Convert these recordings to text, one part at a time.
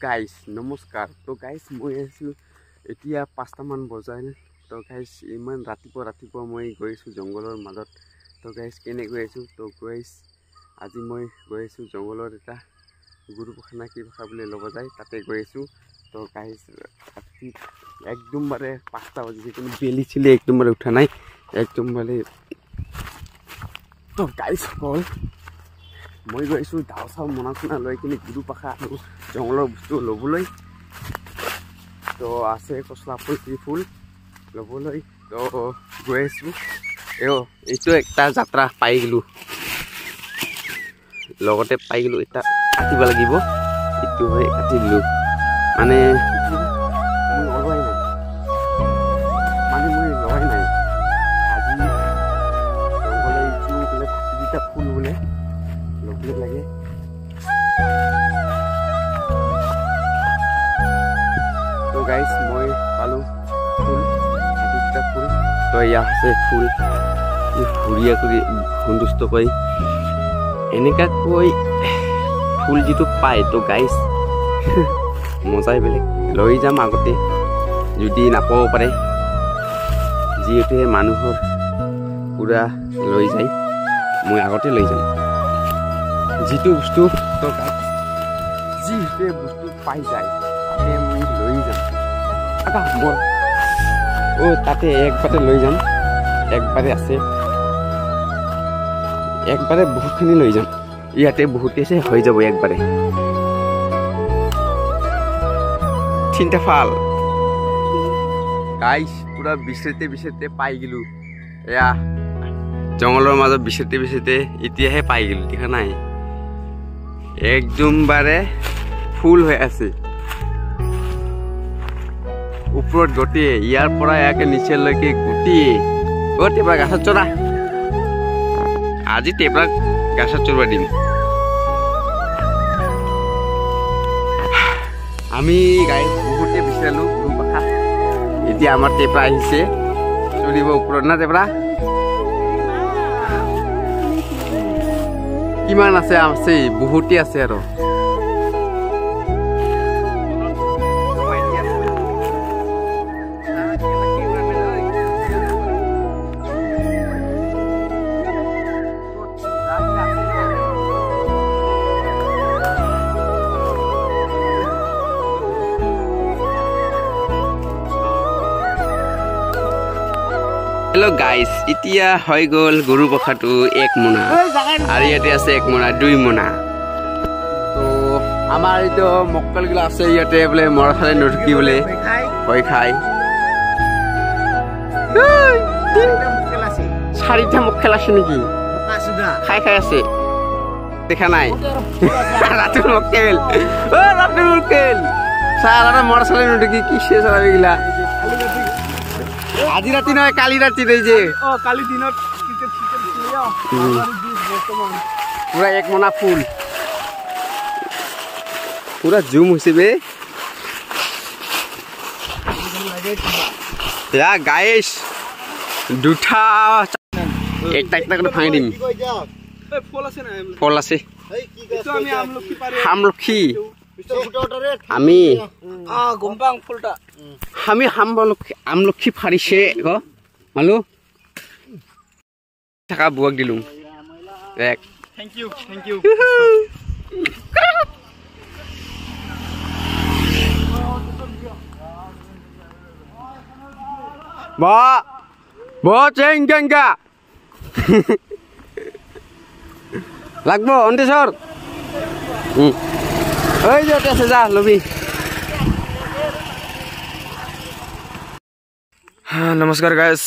Guys নমস্কাৰ। তো guys মই আছোঁ এতিয়া 5টামান বজাল। তো গাইজ ইমান ৰাতিপুৱা মই গৈ আছোঁ জংঘলৰ মাজত। তো গাইজ কেনে গৈ আছোঁ? তো গাইজ আজি মই গৈ আছোঁ জংঘলৰ এটা গুৰুপখানা কি ভাষা বুলি ল'ব যায় তাতে গৈ আছোঁ। তো গাইজ ৰাতি একদমবাৰে 5টা বাজিছে কিন্তু বেলি চিলি একদমবাৰে উঠা নাই একদমবাৰে। তো গাইজ কল মই গৈ আছোঁ ডাও চাও মনা চনা লৈ কিনে গুৰুপাখা আৰু জংঘলৰ বস্তু ল'বলৈ। তো আছে কচলা ফুল ল'বলৈ। তো গৈ আছোঁ। এইটো একটা যাত্ৰা পাই গ'লোঁ, লগতে পাই গ'লোঁ। এটা কাটিব লাগিব, এইটো হৈ কাটি দিলোঁ। মানে মই ওলোৱাই নাই, আজি জংঘলে এইটো বোলে দুটা ফুল বোলে ল'বলৈ লাগে। তো গাইজ মই পালোঁ ফুল, দুটা ফুল। তো এয়া আছে ফুল ঘূৰিয়া কৰি সন্তুষ্ট কৰি এনেকুৱাকৈ ফুল যিটো পায়। তো গাইজ মজাই বেলেগ। লৈ যাম আগতে যদি নাপাব পাৰে, যিহেতুহে মানুহৰ পূৰা লৈ যায় মই আগতে লৈ যাম যিটো বস্তু। তো গাইজ যিটোৱে বস্তু পাই যায় তাতে মই লৈ যাম। তাতে একবাৰে লৈ যাম, একবাৰে আছে, একবাৰে বহুতখিনি লৈ যাম। ইয়াতে বহুত আছে, হৈ যাব একবাৰে। চিন্তা ফাল গাইজ পুৰা বিচাৰতে পাই গ'লোঁ। এয়া জংঘলৰ মাজত বিচাৰতে এতিয়াহে পাই গ'লোঁ। দেখা নাই একদমবাৰে ফুল হৈ আছে ওপৰত গোটেই, ইয়াৰ পৰা ইয়াকে নিচেলৈকে গোটেই। টেপৰা গাছত চৰা, আজি টেপৰা গাছত চৰবা দিম। আমি গাইজ বহুতে বিচাৰিলোঁ গুৰুপাখা, এতিয়া আমাৰ টেপৰা আহিছে চৰিব ওপৰত না। টেপৰা কিমান আছে? আছে বহুতে আছে আৰু। হেল্ল' গাইজ, এতিয়া হৈ গ'ল গুৰুপাখাটো 1 মোনা আৰু ইয়াতে আছে 1 মোনা 2 মোনা। তো আমাৰ এইটো মক্কলগিলা আছে ইয়াতে বোলে মৰা খালে নঢুকি বোলে ভয় খাই। 4টা মক্কেল আছে নেকি? খাই আছে, দেখা নাই? ৰাতুল মক্কেল, ৰাতুল মক্কেল চাৰা মৰা চালে নঢুকি কিছে চাৰাবিগিলা। আজি ৰাতি নহয়, কালি ৰাতি ৰৈ যে কালি দিনত পুৰা 1 মোনা ফুল পুৰা জুম হৈছে বে। গাইজ দুটা একটা কৰে ভাঙি দিম। ফল আছে আমলখি, আমি আমলখি ফাৰিছে মালো থাকা বুৱাক দিলো। থ্যাংক ইউ চেংগা লাগবো অন্তেশ্বৰ। ওই যে আছে, যা লবি। নমস্কাৰ গাইজ,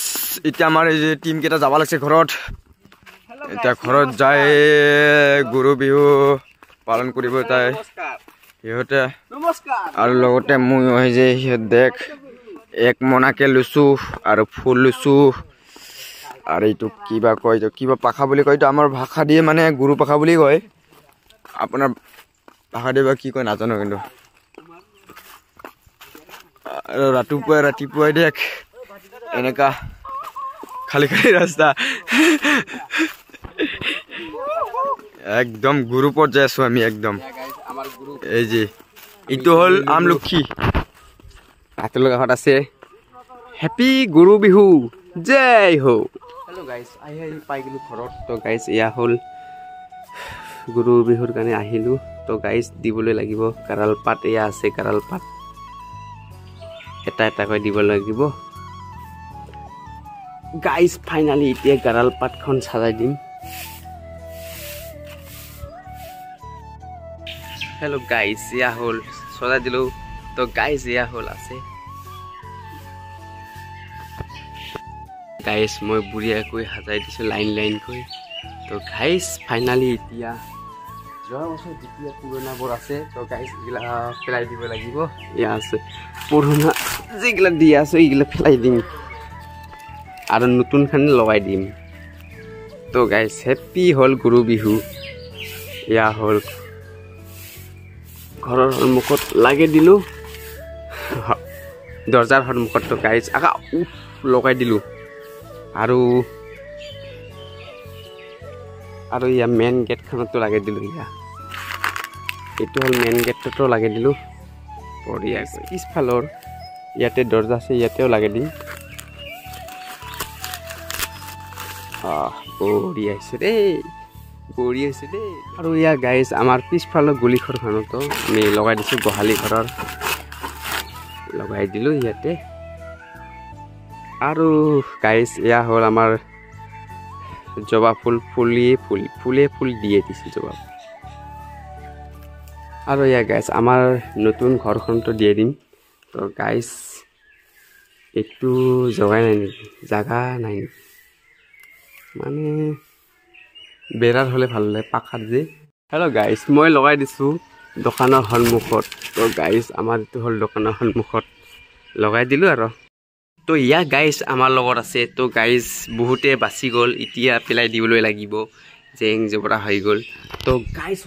এতিয়া আমাৰ এই যে টিমকেইটা যাব লাগিছে ঘৰত। এতিয়া ঘৰত যায় গৰু বিহু পালন কৰিব যায় সিহঁতে, আৰু লগতে মই হৈ যে সিহঁত দেখ 1 মোনাকে লৈছোঁ আৰু ফুল লৈছোঁ। আৰু এইটো কিবা কয়, কিবা পাখা বুলি কয়, আমাৰ ভাষা দিয়ে মানে গুৰুপাখা বুলি কয়। আপোনাৰ ভাষা দিয়ে বা কি কয় নাজানো কিন্তু। আৰু ৰাতিপুৱাই দেখ এনেকা খালি ৰাস্তা, একদম গ্ৰুপত যাই আছো আমি একদম। এই যে এইটো হ'ল আমলখি হাতৰ কাষত আছে হেপী গৰু বিহু জয় হো। হেল্ল' গাইজ আহি পাই গ'লোঁ ঘৰত। তো গাইজ এয়া হ'ল গৰু বিহুৰ কাৰণে আহিলোঁ। তো গাইজ দিবলৈ লাগিব কাৰাল পাত। এয়া আছে কাৰাল পাত, এটা এটাকৈ দিব লাগিব গাইজ। ফাইনালি এতিয়া কাৰাল পাতখন চাজাই দিম। হেল্ল' গাইজ এয়া হ'ল সজাই দিলোঁ। তো গাইজ এয়া হ'ল আছে গাইজ, মই বঢ়িয়াকৈ সাজাই দিছোঁ লাইন লাইনকৈ। তো গাইজ ফাইনালি এতিয়া যোৱা বছৰ যেতিয়া পুৰণাবোৰ আছে তো গাইজ এইগিলা পেলাই দিব লাগিব। এয়া আছে পুৰণা যিগিলা দি আছোঁ এইগিলা পেলাই দিম আৰু নতুনখানি লগাই দিম। তো গাইজ হেপী হ'ল গৰু বিহু। এয়া হ'ল ঘৰৰ সন্মুখত লাগি দিলোঁ, দৰ্জাৰ সন্মুখত। তো গাইজ লগাই দিলোঁ আৰু ইয়া মেইন গেটখনতো লগাই দিলোঁ। এইটো হ'ল মেইন গেটতো লগাই দিলোঁ বঢ়িয়াকৈ। পিছফালৰ ইয়াতে দৰ্জা আছে ইয়াতেও লগাই দিম। বঢ়িয়া হৈছে দেই, বঢ়িয়া হৈছে দেই। আৰু ইয়া গাইজ আমাৰ পিছফালৰ গলিঘৰখনতো আমি লগাই দিছোঁ, গোহালি ঘৰৰ লগাই দিলোঁ ইয়াতে। আৰু গাইজ এয়া হ'ল আমাৰ জবা ফুল, ফুলে দিয়ে দিছে জবা ফুল। আৰু এয়া গাইজ আমাৰ নতুন ঘৰখনতো দিয়ে দিম। তো গাইজ এইটো জগাই নাই নেকি, জাগা নাই নেকি, মানে বেৰাৰ হ'লে ভাল লাগে পাকাত যে। হেল্ল' গাইজ মই লগাই দিছোঁ দোকানৰ সন্মুখত। তো গাইজ আমাৰ এইটো হ'ল দোকানৰ সন্মুখত লগাই দিলোঁ আৰু। তো ইয়া গাইজ আমাৰ লগত আছে। তো গাইজ বহুতে বাচি গ'ল, এতিয়া পেলাই দিবলৈ লাগিব, জেং জবৰা হৈ গ'ল। তো গাইজ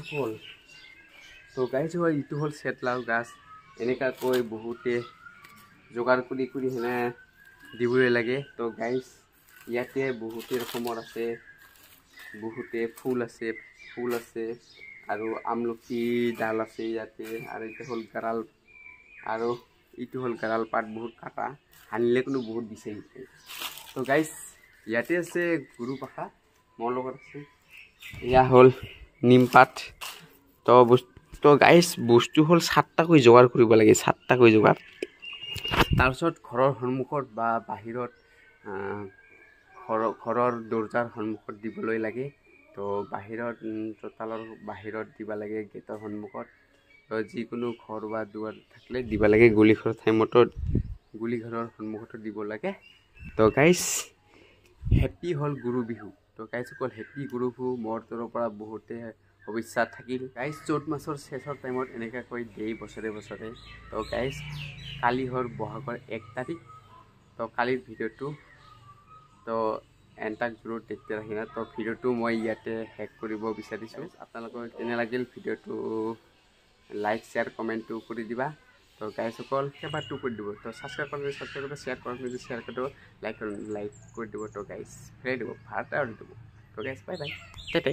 হ'ল ইটো হ'ল চেটলাও গাছ। এনেকুৱাকৈ বহুতে যোগাৰ কৰি সেনে দিবলৈ লাগে। তো গাইজ ইয়াতে বহুতে ৰকমৰ আছে, বহুতে ফুল আছে আৰু আমলখি ডাল আছে ইয়াতে। আৰু এইটো হ'ল গাৰাল, আৰু এইটো হ'ল গাৰাল পাত বহুত কাটা, সানিলে কোনো বহুত বিচাৰি যায়। তো গাইজ ইয়াতে আছে গৰু পাখা, মোৰ লগত আছে এয়া হ'ল নিমপাত। তো গাইজ বস্তু হ'ল 7টাকৈ যোগাৰ কৰিব লাগে, 7টাকৈ যোগাৰ। তাৰপিছত ঘৰৰ সন্মুখত বা বাহিৰত ঘৰৰ দৰ্জাৰ সন্মুখত দিবলৈ লাগে। তো বাহিৰত চোতালৰ বাহিৰত দিব লাগে, গেটৰ সন্মুখত। তো যিকোনো ঘৰ বা দুৱাৰ থাকিলে দিব লাগে, গলিঘৰৰ গলিঘৰৰ সন্মুখতো দিব লাগে। তো গাইজ হেপী হ'ল গৰু বিহু। তো গাইজ অকল হেপী গৰু বিহু মোৰ তৰফৰ পৰা বহুতে শুভেচ্ছা থাকিল। গাইজ চ'ত মাছৰ শেষৰ টাইমত এনেকুৱাকৈ দিয়ে বছৰে বছৰে। তো গাইজ কালি হ'ল বহাগৰ 1 তাৰিখ। তো কালিৰ ভিডিঅ'টো তো এণ্টাক জৰুৰ তেতিয়া ৰাখিনা। তো ভিডিঅ'টো মই ইয়াতে শেষ কৰিব বিচাৰিছোঁ। আপোনালোকৰ কেনে লাগিল ভিডিঅ'টো লাইক শ্বেয়াৰ কমেণ্টটো কৰি দিবা। তো গাইজসকল এবাৰটো কৰি দিব। তো ছাবস্ক্ৰাইব কৰিব, শ্বেয়াৰ কৰিব, শ্বেয়াৰ কৰিব, লাইক কৰি দিব। তো গাইজ ফ্ৰাই দিব, ভাত আৰু দিব। তো গাইজ বাই বাই, টেটে।